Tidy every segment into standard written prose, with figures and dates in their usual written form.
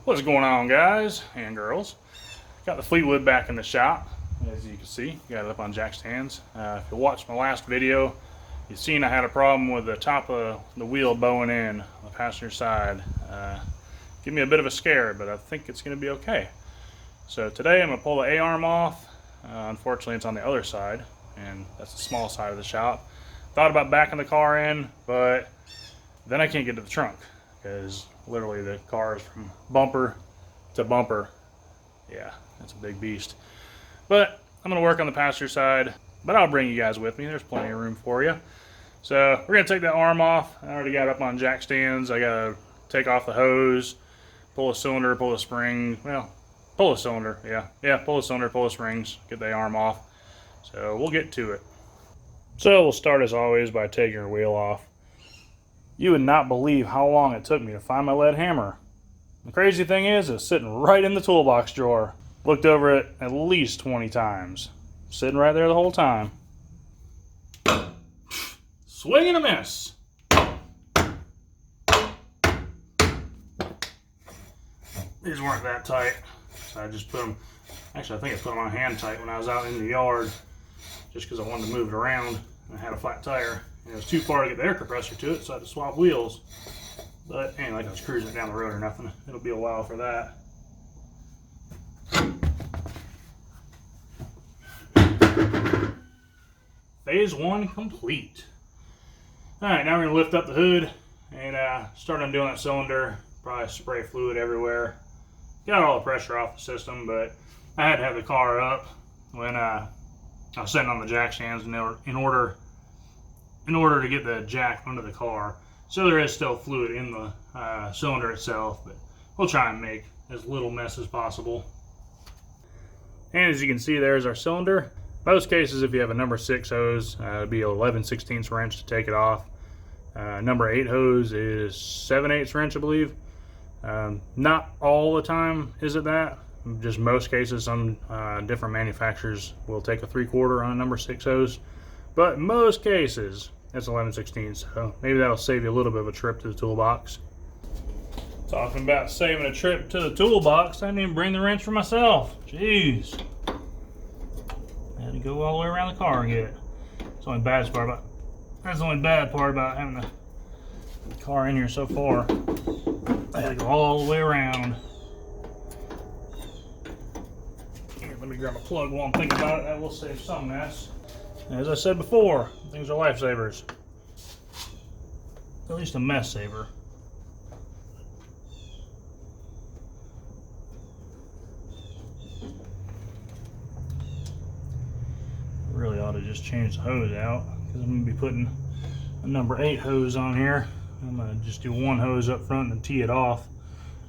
What's going on, guys and girls? Got the Fleetwood back in the shop. As you can see, got it up on jack stands. If you watched my last video, you've seen I had a problem with the top of the wheel bowing in on the passenger side. Give me a bit of a scare, but I think it's going to be okay. So today I'm going to pull the A-arm off. Unfortunately, it's on the other side, and that's the small side of the shop. Thought about backing the car in, but then I can't get to the trunk because literally the car is from bumper to bumper. Yeah, that's a big beast. But I'm going to work on the passenger side, but I'll bring you guys with me. There's plenty of room for you. So we're going to take that arm off. I already got it up on jack stands. I got to take off the hose, pull a cylinder, pull a spring. Well, pull a cylinder. Yeah, pull a cylinder, pull the springs, get the arm off. So we'll get to it. So we'll start as always by taking your wheel off. You would not believe how long it took me to find my lead hammer. The crazy thing is, it's sitting right in the toolbox drawer. Looked over it at least 20 times. Sitting right there the whole time. Swing and a miss. These weren't that tight, so I just put them, actually I think I put them on hand tight when I was out in the yard, just because I wanted to move it around. I had a flat tire, and it was too far to get the air compressor to it, so I had to swap wheels. But ain't like I was cruising it down the road or nothing. It'll be a while for that. Phase 1 complete. Alright, now we're going to lift up the hood and start undoing that cylinder. Probably spray fluid everywhere. Got all the pressure off the system, but I had to have the car up when I was sitting on the jack stands in order to get the jack under the car. So there is still fluid in the cylinder itself, but we'll try and make as little mess as possible. And as you can see, there's our cylinder. Most cases, if you have a number 6 hose, it'd be 11/16 wrench to take it off. Number 8 hose is 7/8 wrench, I believe. Not all the time is it that. Just most cases, some different manufacturers will take a 3/4 on a number 6 hose. But in most cases, it's 11/16, so maybe that'll save you a little bit of a trip to the toolbox. Talking about saving a trip to the toolbox, I didn't even bring the wrench for myself. Jeez. I had to go all the way around the car and get it. That's the only bad part about having the car in here so far. I had to go all the way around. Here, let me grab a plug while I'm thinking about it. That will save some mess. As I said before, things are lifesavers. At least a mess saver. I really ought to just change the hose out, because I'm going to be putting a number 8 hose on here. I'm going to just do one hose up front and tee it off.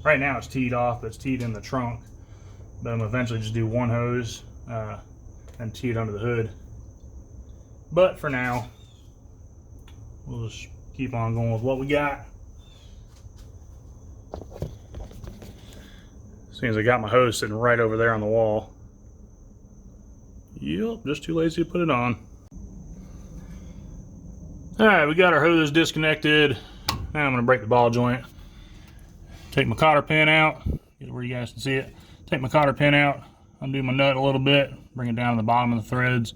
Right now it's teed off, but it's teed in the trunk. But I'm going to eventually just do one hose and tee it under the hood. But for now, we'll just keep on going with what we got. Seems I got my hose sitting right over there on the wall. Yep, just too lazy to put it on. Alright, we got our hose disconnected. Now I'm going to break the ball joint. Take my cotter pin out. Get it where you guys can see it. Take my cotter pin out. Undo my nut a little bit. Bring it down to the bottom of the threads.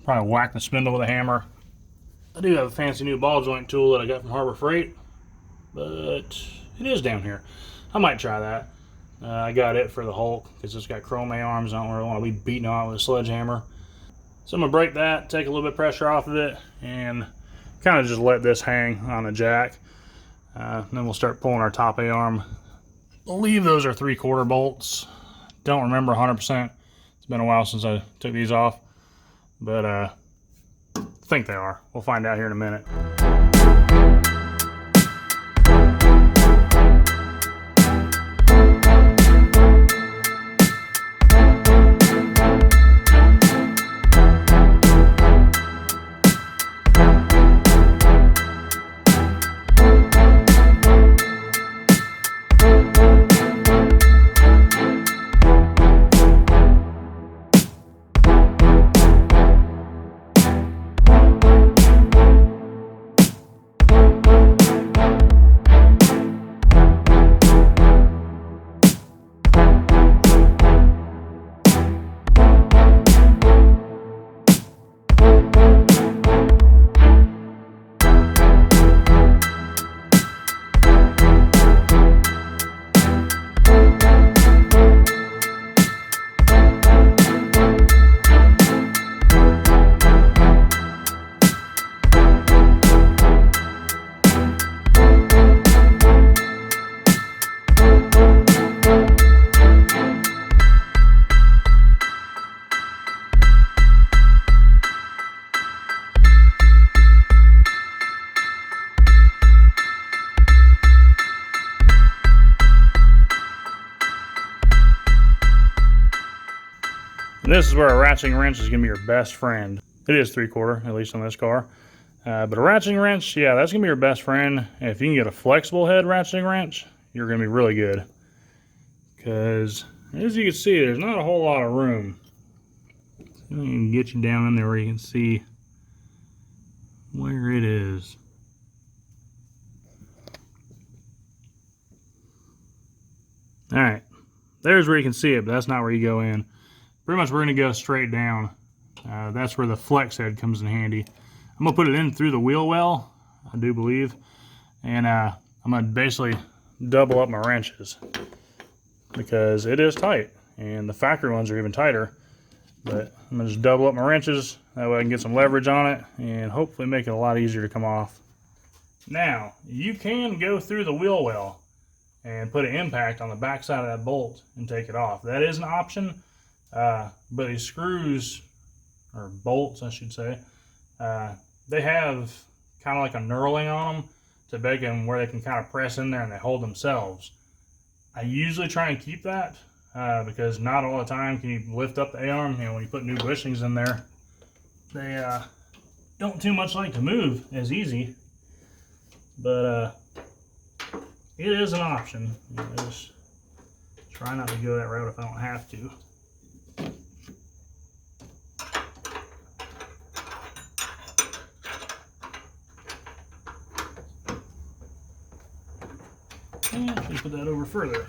Probably whack the spindle with a hammer. I do have a fancy new ball joint tool that I got from Harbor Freight, but it is down here. I might try that. I got it for the Hulk because it's got chrome A-arms. I don't really want to be beating on it with a sledgehammer. So I'm going to break that, take a little bit of pressure off of it, and kind of just let this hang on a jack. Then we'll start pulling our top A-arm. I believe those are 3/4 bolts. Don't remember 100%. It's been a while since I took these off. But I think they are. We'll find out here in a minute. This is where a ratcheting wrench is going to be your best friend. It is 3/4, at least on this car. But a ratcheting wrench, yeah, that's going to be your best friend. And if you can get a flexible head ratcheting wrench, you're going to be really good. Because, as you can see, there's not a whole lot of room. So I can get you down in there where you can see where it is. Alright, there's where you can see it, but that's not where you go in. Pretty much we're going to go straight down. That's where the flex head comes in handy. I'm going to put it in through the wheel well, I do believe. And I'm going to basically double up my wrenches. Because it is tight. And the factory ones are even tighter. But I'm going to just double up my wrenches. That way I can get some leverage on it. And hopefully make it a lot easier to come off. Now, you can go through the wheel well and put an impact on the back side of that bolt and take it off. That is an option, but these screws, or bolts I should say, they have kind of like a knurling on them to make them where they can kind of press in there and they hold themselves. I usually try and keep that because not all the time can you lift up the A-arm. You know, when you put new bushings in there, they don't too much like to move as easy, but it is an option. You know, just try not to go that route if I don't have to. And actually put that over further.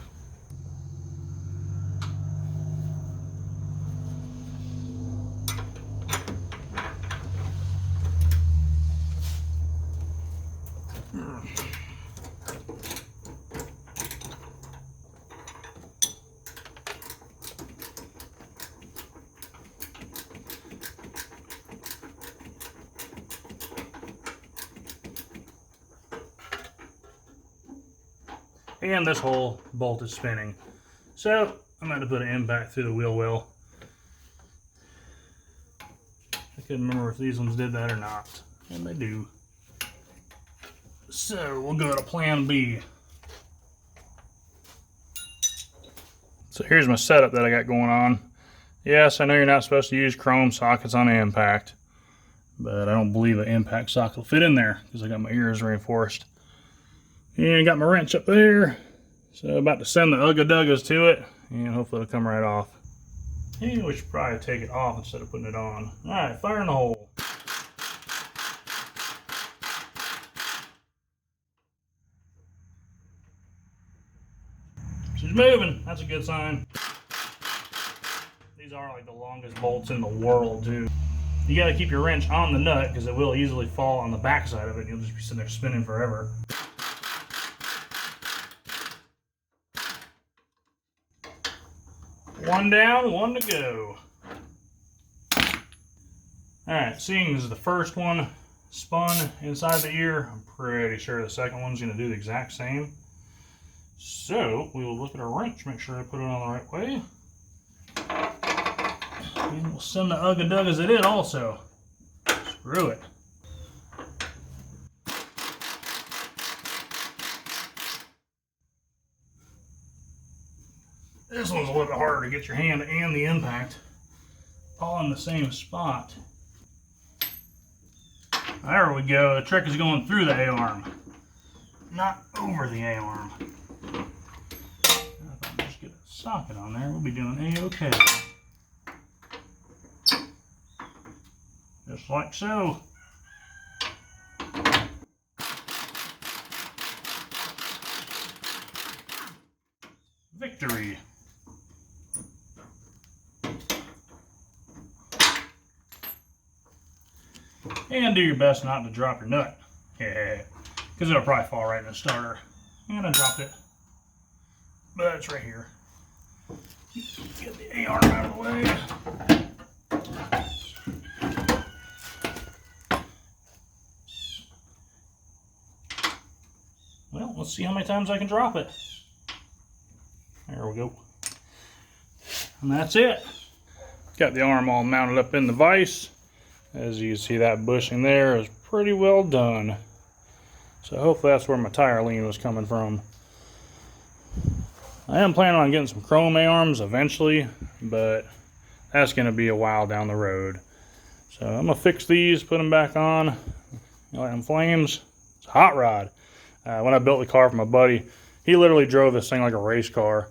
And this whole bolt is spinning. So I'm going to put an impact through the wheel well. I couldn't remember if these ones did that or not. And they do. So we'll go to plan B. So here's my setup that I got going on. Yes, I know you're not supposed to use chrome sockets on an impact, but I don't believe an impact socket will fit in there because I got my ears reinforced. And I got my wrench up there. So about to send the ugga-duggas to it, and hopefully it'll come right off. And we should probably take it off instead of putting it on. Alright, fire in the hole. She's moving. That's a good sign. These are like the longest bolts in the world, too. You gotta keep your wrench on the nut because it will easily fall on the back side of it and you'll just be sitting there spinning forever. One down, one to go. Alright, seeing as the first one spun inside the ear, I'm pretty sure the second one's going to do the exact same. So, we will look at our wrench, make sure I put it on the right way. And we'll send the ugga-duggas at it also. Screw it. This one's a little bit harder to get your hand and the impact all in the same spot. There we go. The trick is going through the A-arm, not over the A-arm. If I just get a socket on there, we'll be doing A-okay. Just like so. Victory. And do your best not to drop your nut. Yeah, because it'll probably fall right in the starter. And I dropped it. But it's right here. Get the A-arm out of the way. Well, let's see how many times I can drop it. There we go. And that's it. Got the arm all mounted up in the vise. As you can see, that bushing there is pretty well done. So hopefully that's where my tire lean was coming from. I am planning on getting some chrome A-arms eventually, but that's going to be a while down the road. So I'm going to fix these, put them back on. You like them flames? It's a hot rod. When I built the car for my buddy, he literally drove this thing like a race car.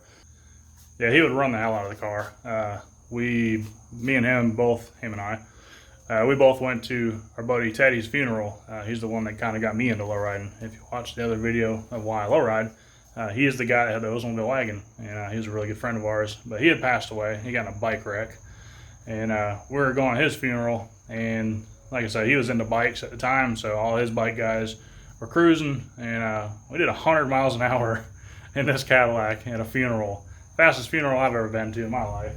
Yeah, he would run the hell out of the car. Me and him, him and I, we both went to our buddy Teddy's funeral. He's the one that kind of got me into lowriding. If you watch the other video of why I lowride, he is the guy that had the Oldsmobile wagon, and he was a really good friend of ours. But he had passed away. He got in a bike wreck, and we were going to his funeral. And like I said, he was into bikes at the time, so all his bike guys were cruising, and we did 100 miles an hour in this Cadillac at a funeral. Fastest funeral I've ever been to in my life.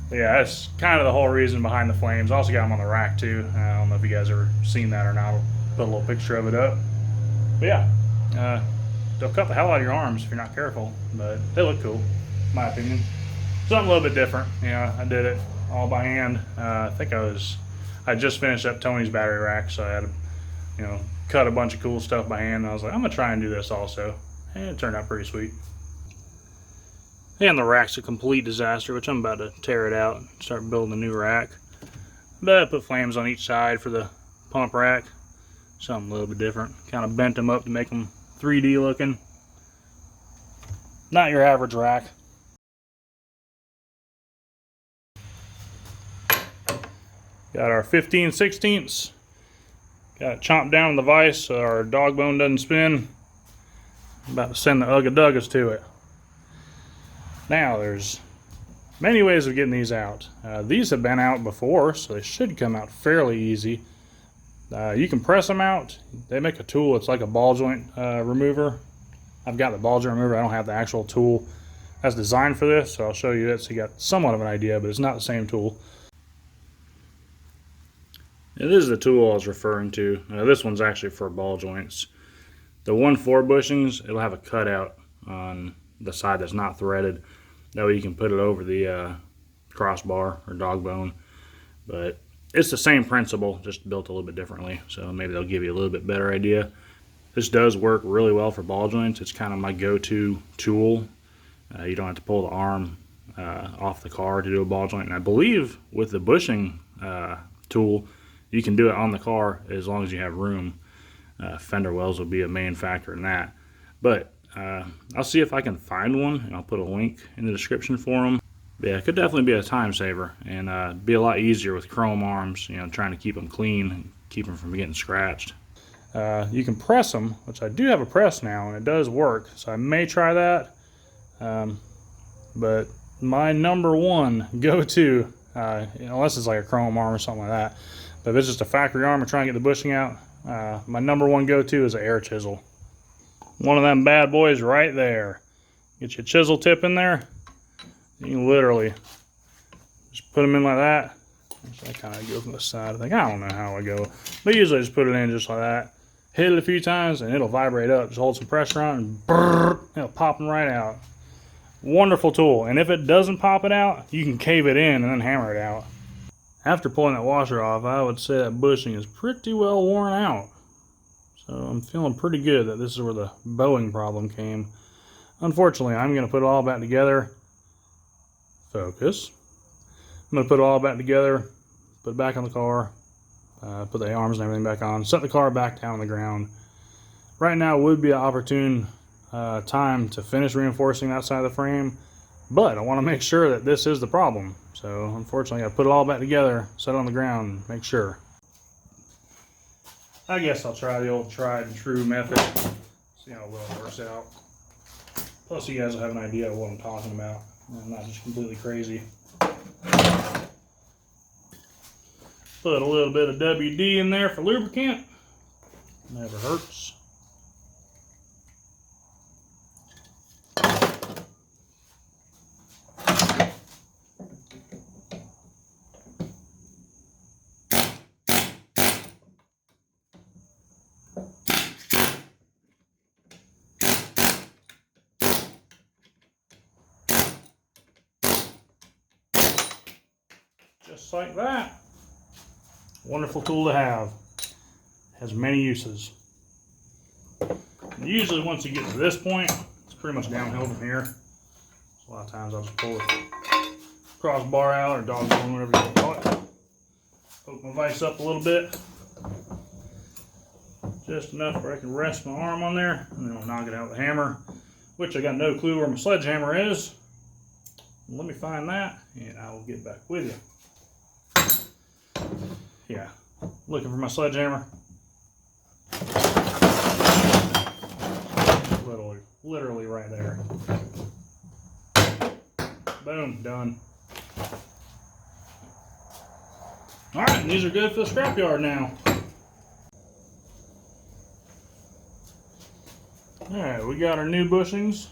But yeah, that's kind of the whole reason behind the flames. Also got them on the rack too. I don't know if you guys ever seen that or not. I'll put a little picture of it up. But yeah, they'll cut the hell out of your arms if you're not careful, but they look cool, in my opinion. Something a little bit different. I did it all by hand. I just finished up Tony's battery rack, so I had to, cut a bunch of cool stuff by hand. And I was like, I'm gonna try and do this also, and it turned out pretty sweet. And the rack's a complete disaster, which I'm about to tear it out and start building a new rack. But I put flames on each side for the pump rack. Something a little bit different. Kind of bent them up to make them 3D looking. Not your average rack. Got our 15/16. Got it chomped down in the vise so our dog bone doesn't spin. I'm about to send the Ugga Duggas to it. Now there's many ways of getting these out. These have been out before, so they should come out fairly easy. You can press them out. They make a tool. It's like a ball joint remover. I've got the ball joint remover. I don't have the actual tool that's designed for this, so I'll show you it so you got somewhat of an idea, but it's not the same tool. This is the tool I was referring to. This one's actually for ball joints. The 1/4 bushings, it'll have a cutout on the side that's not threaded. That way you can put it over the crossbar or dog bone. But it's the same principle, just built a little bit differently. So maybe they'll give you a little bit better idea. This does work really well for ball joints. It's kind of my go-to tool. You don't have to pull the arm off the car to do a ball joint. And I believe with the bushing tool, you can do it on the car as long as you have room. Fender wells will be a main factor in that. But I'll see if I can find one, and I'll put a link in the description for them. But yeah, it could definitely be a time saver, and be a lot easier with chrome arms, trying to keep them clean and keep them from getting scratched. You can press them, which I do have a press now, and it does work, so I may try that. But my number one go-to, unless it's like a chrome arm or something like that, but if it's just a factory arm and trying to get the bushing out, my number one go-to is an air chisel. One of them bad boys right there. Get your chisel tip in there. You can literally just put them in like that. So I kind of go from the side. I don't know how I go, but usually I just put it in just like that. Hit it a few times and it'll vibrate up. Just hold some pressure on it and brrr, it'll pop them right out. Wonderful tool. And if it doesn't pop it out, you can cave it in and then hammer it out. After pulling that washer off, I would say that bushing is pretty well worn out. So I'm feeling pretty good that this is where the bowing problem came. Unfortunately, I'm going to put it all back together. Focus. I'm going to put it all back together, put it back on the car, put the arms and everything back on, set the car back down on the ground. Right now would be an opportune time to finish reinforcing that side of the frame, but I want to make sure that this is the problem. So unfortunately, I put it all back together, set it on the ground, make sure. I guess I'll try the old tried and true method, see how well it works out. Plus you guys will have an idea of what I'm talking about. I'm not just completely crazy. Put a little bit of WD in there for lubricant. Never hurts. Just like that. Wonderful tool to have. Has many uses. And usually once you get to this point, it's pretty much downhill from here. So a lot of times I'll just pull it crossbar out or dog bone, whatever you want to call it. Poke my vise up a little bit. Just enough where I can rest my arm on there, and then I'll knock it out with a hammer, which I got no clue where my sledgehammer is. Let me find that, and I will get back with you. Yeah, looking for my sledgehammer. Literally right there. Boom, done. Alright, and these are good for the scrapyard now. Alright, we got our new bushings.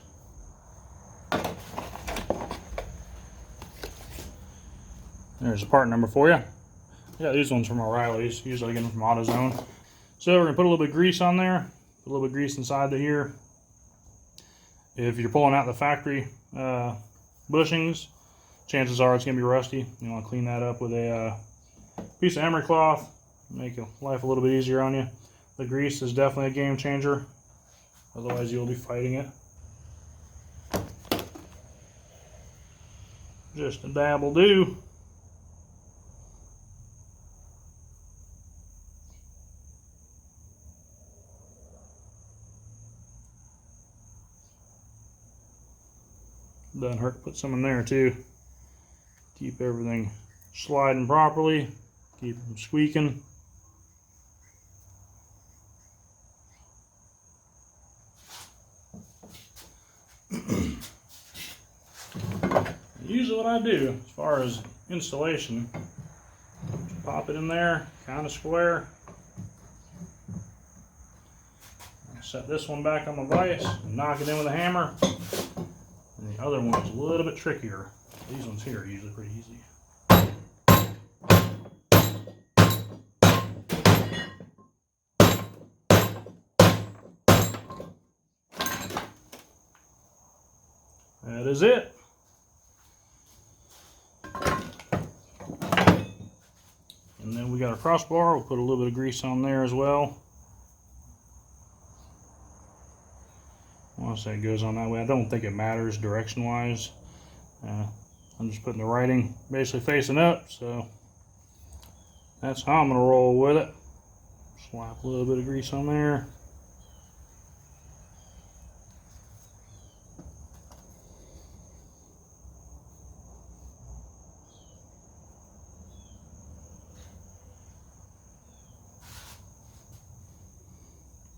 There's a part number for you. Yeah, these ones from O'Reilly's. Usually I get them from AutoZone. So we're going to put a little bit of grease on there. Put a little bit of grease inside of here. If you're pulling out the factory bushings, chances are it's going to be rusty. You want to clean that up with a piece of emery cloth. Make life a little bit easier on you. The grease is definitely a game changer. Otherwise you'll be fighting it. Just a dab will do. Doesn't hurt to put some in there too. Keep everything sliding properly. Keep them squeaking. Usually what I do as far as installation, pop it in there, kind of square. Set this one back on the vise and knock it in with a hammer. And the other one's a little bit trickier. These ones here are usually pretty easy. That is it. And then we got our crossbar. We'll put a little bit of grease on there as well. I want to say it goes on that way. I don't think it matters direction wise. I'm just putting the writing basically facing up, so that's how I'm going to roll with it. Slap a little bit of grease on there.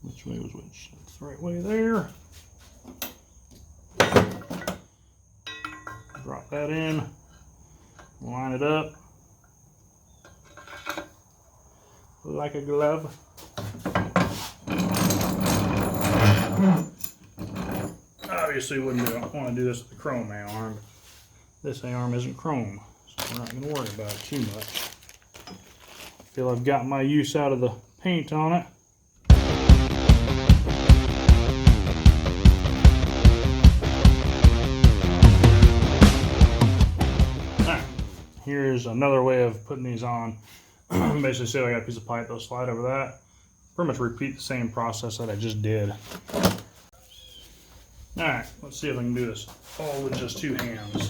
Which way was which? That's the right way there. Drop that in, line it up like a glove. Obviously wouldn't want to do this with the chrome arm. This arm isn't chrome, so we're not going to worry about it too much. I feel I've got my use out of the paint on it. Here's another way of putting these on. Basically, say I got a piece of pipe, they'll slide over that. Pretty much repeat the same process that I just did. Alright, let's see if I can do this all with just two hands.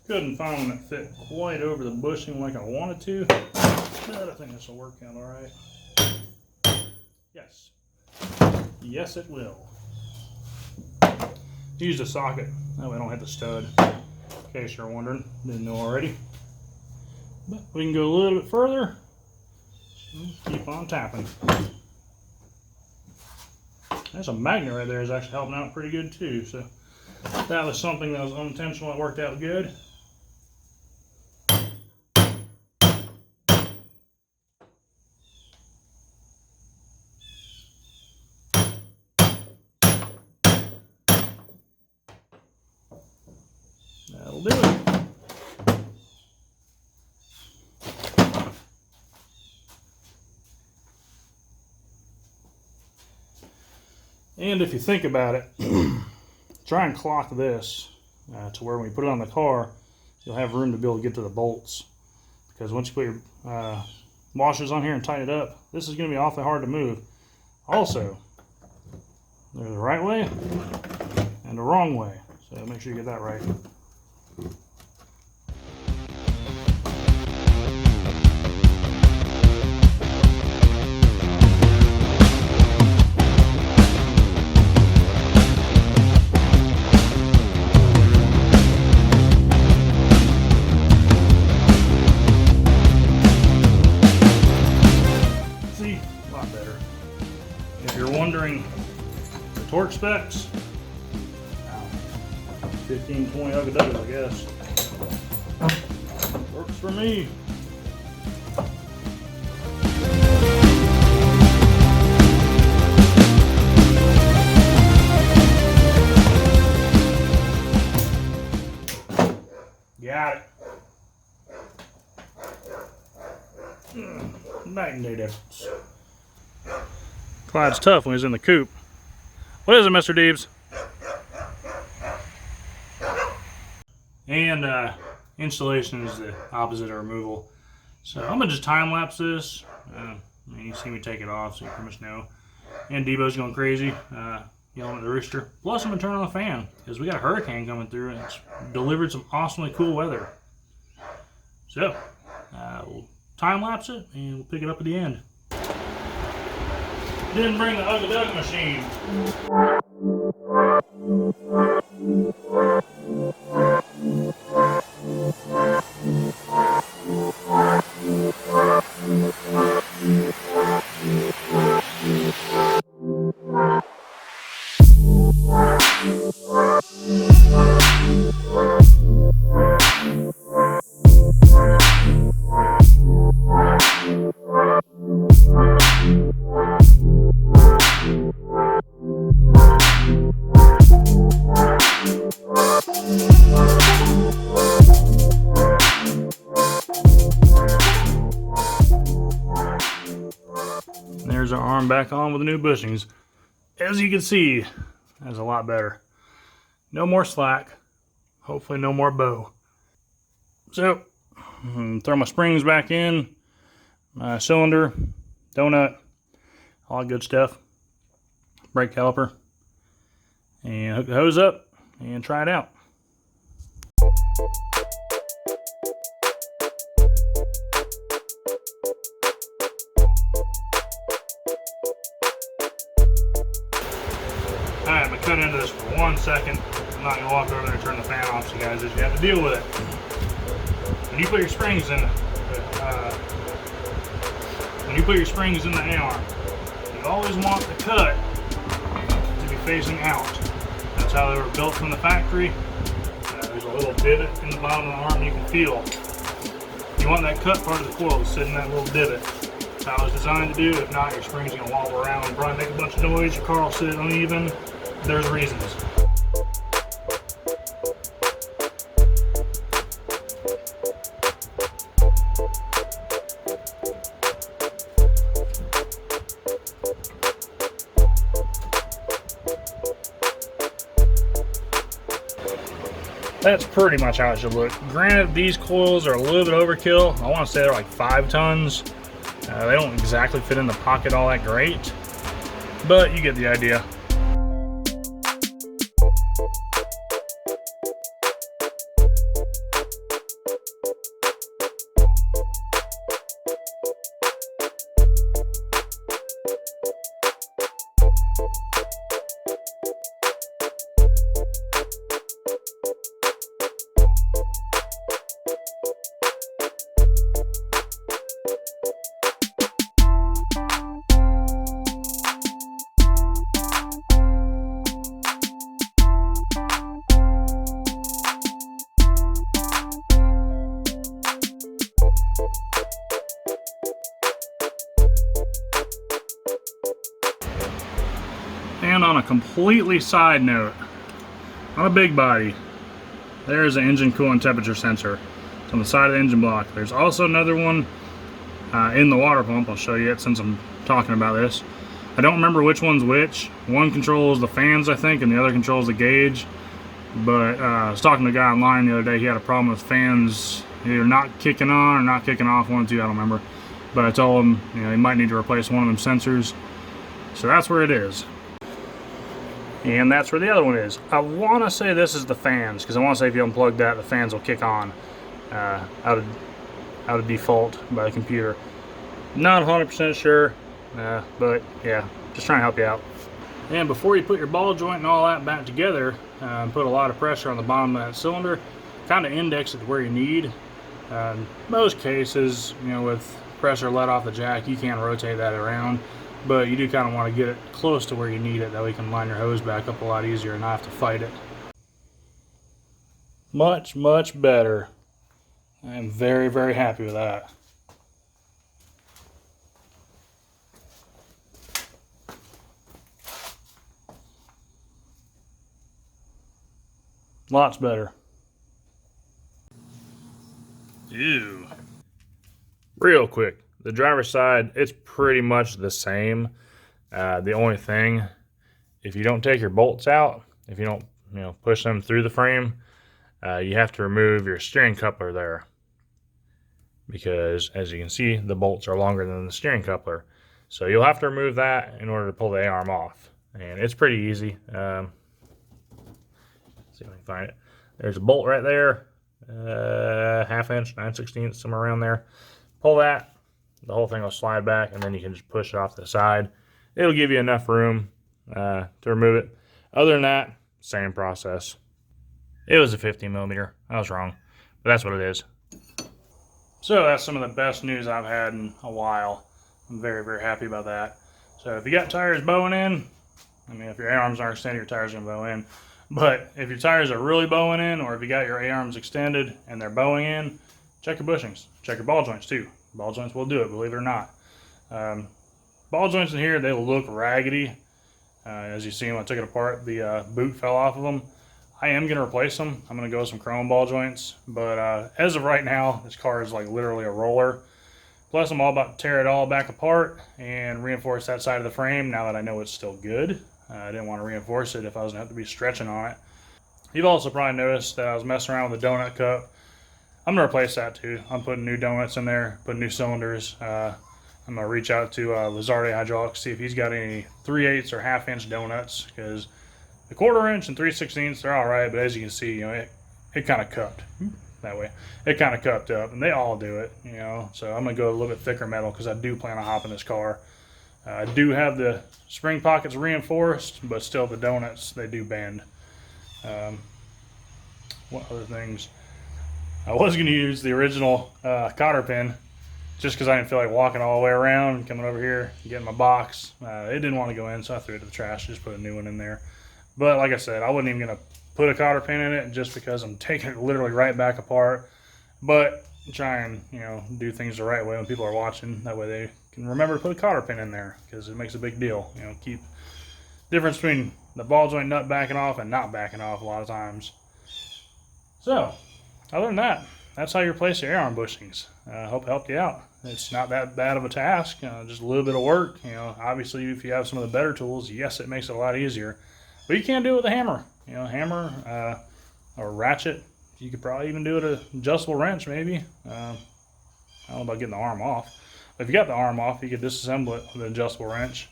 Couldn't find one that fit quite over the bushing like I wanted to, but I think this will work out all right. Yes. Yes, it will. Use a socket, that way I don't hit the stud, in case you're wondering, didn't know already. But we can go a little bit further, keep on tapping. There's a magnet right there is actually helping out pretty good too, so if that was something that was unintentional, it worked out good. That'll do it. And if you think about it, try and clock this to where when you put it on the car, you'll have room to be able to get to the bolts. Because once you put your washers on here and tighten it up, this is going to be awfully hard to move. Also, there's the right way and the wrong way, so make sure you get that right. Torque specs, 15, 20 ugga I guess. Works for me. Got it. Night and day difference. Clyde's tough when he's in the coop. What is it, Mr. Deebs? And installation is the opposite of removal. So I'm gonna just time lapse this. You see me take it off, so you pretty much know. And Debo's going crazy, yelling at the rooster. Plus, I'm gonna turn on the fan because we got a hurricane coming through, and it's delivered some awesomely cool weather. So we'll time lapse it, and we'll pick it up at the end. Didn't bring the Ugga Dugga machine. There's our arm back on with the new bushings. As you can see, that's a lot better. No more slack. Hopefully no more bow. So, throw my springs back in, my cylinder, donut, all that good stuff. Brake caliper. And hook the hose up and try it out. Alright, I'm going to cut into this for 1 second. I'm not going to walk over there and turn the fan off, so you guys just have to deal with it. When you put your springs in the A-arm, you always want the cut to be facing out. That's how they were built from the factory. There's a little divot in the bottom of the arm you can feel. You want that cut part of the coil to sit in that little divot. That's how it's designed to do. If not, your spring's going to wobble around and probably make a bunch of noise. Your car will sit uneven. There's reasons. That's pretty much how it should look. Granted, these coils are a little bit overkill. I want to say they're like 5 tons. They don't exactly fit in the pocket all that great, but you get the idea. And on a completely side note, on a big body, there's an engine coolant temperature sensor. It's on the side of the engine block. There's also another one in the water pump. I'll show you it since I'm talking about this. I don't remember which one's which. One controls the fans, I think, and the other controls the gauge. But I was talking to a guy online the other day. He had a problem with fans either not kicking on or not kicking off, one or two, I don't remember. But I told him, you know, he might need to replace one of them sensors. So that's where it is. And that's where the other one is. I want to say this is the fans, because I want to say if you unplug that, the fans will kick on out of default by the computer. Not 100% sure, but yeah, just trying to help you out. And before you put your ball joint and all that back together, put a lot of pressure on the bottom of that cylinder, kind of index it to where you need. Most cases, you know, with pressure let off the jack, you can rotate that around, but you do kind of want to get it close to where you need it, that way you can line your hose back up a lot easier and not have to fight it. Much, much better. I am very, very happy with that. Lots better. Ew. Real quick, the driver's side, it's pretty much the same. The only thing, if you don't take your bolts out, if you don't, you know, push them through the frame, you have to remove your steering coupler there, because as you can see, the bolts are longer than the steering coupler. So you'll have to remove that in order to pull the A-arm off, and it's pretty easy. See if I can find it. There's a bolt right there, 1/2 inch, 9/16, somewhere around there. Pull that, the whole thing will slide back, and then you can just push it off to the side. It'll give you enough room to remove it. Other than that, same process. It was a 15mm. I was wrong, but that's what it is. So that's some of the best news I've had in a while. I'm very, very happy about that. So if you got tires bowing in, I mean, if your A-arms aren't extended, your tires are going to bow in. But if your tires are really bowing in, or if you got your A-arms extended and they're bowing in, check your bushings. Check your ball joints too. Ball joints will do it, believe it or not. Ball joints in here, they look raggedy. As you see them, I took it apart. The boot fell off of them. I am going to replace them. I'm going to go with some chrome ball joints. But as of right now, this car is like literally a roller. Plus, I'm all about to tear it all back apart and reinforce that side of the frame now that I know it's still good. I didn't want to reinforce it if I was going to have to be stretching on it. You've also probably noticed that I was messing around with the donut cup. I'm going to replace that too. I'm putting new donuts in there, putting new cylinders. I'm going to reach out to Lizardi Hydraulics, see if he's got any 3/8 or 1/2 inch donuts, because the 1/4 inch and 3/16, they're all right, but as you can see, you know, it kind of cupped that way. It kind of cupped up, and they all do it, you know. So I'm going to go a little bit thicker metal because I do plan on hopping this car. I do have the spring pockets reinforced, but still the donuts, they do bend. What other things? I was going to use the original cotter pin just because I didn't feel like walking all the way around and coming over here and getting my box. It didn't want to go in, so I threw it to the trash, just put a new one in there. But like I said, I wasn't even going to put a cotter pin in it just because I'm taking it literally right back apart. But try and, you know, do things the right way when people are watching. That way they can remember to put a cotter pin in there, because it makes a big deal. You know, keep difference between the ball joint nut backing off and not backing off a lot of times. So, other than that, that's how you replace your A-arm bushings. I hope it helped you out. It's not that bad of a task, just a little bit of work. You know, obviously, if you have some of the better tools, yes, it makes it a lot easier. But you can do it with a hammer. You know, hammer or ratchet. You could probably even do it with an adjustable wrench, maybe. I don't know about getting the arm off. But if you got the arm off, you could disassemble it with an adjustable wrench.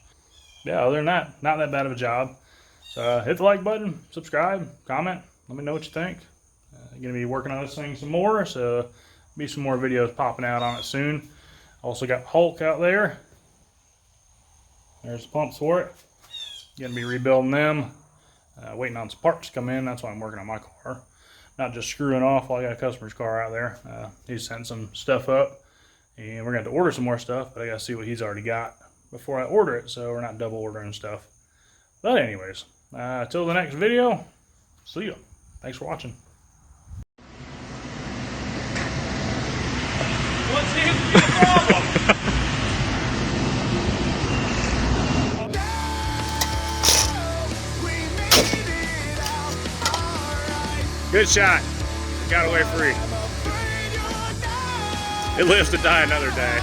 Yeah, other than that, not that bad of a job. So hit the like button, subscribe, comment, let me know what you think. I'm going to be working on this thing some more, so be some more videos popping out on it soon. Also got Hulk out there. There's the pumps for it. Going to be rebuilding them. Waiting on some parts to come in. That's why I'm working on my car. Not just screwing off while I got a customer's car out there. He's sent some stuff up, and we're going to have to order some more stuff, but I got to see what he's already got before I order it, so we're not double ordering stuff. But anyways, till the next video, see ya. Thanks for watching. What seems to be the problem? Good shot. Got away free. It lives to die another day.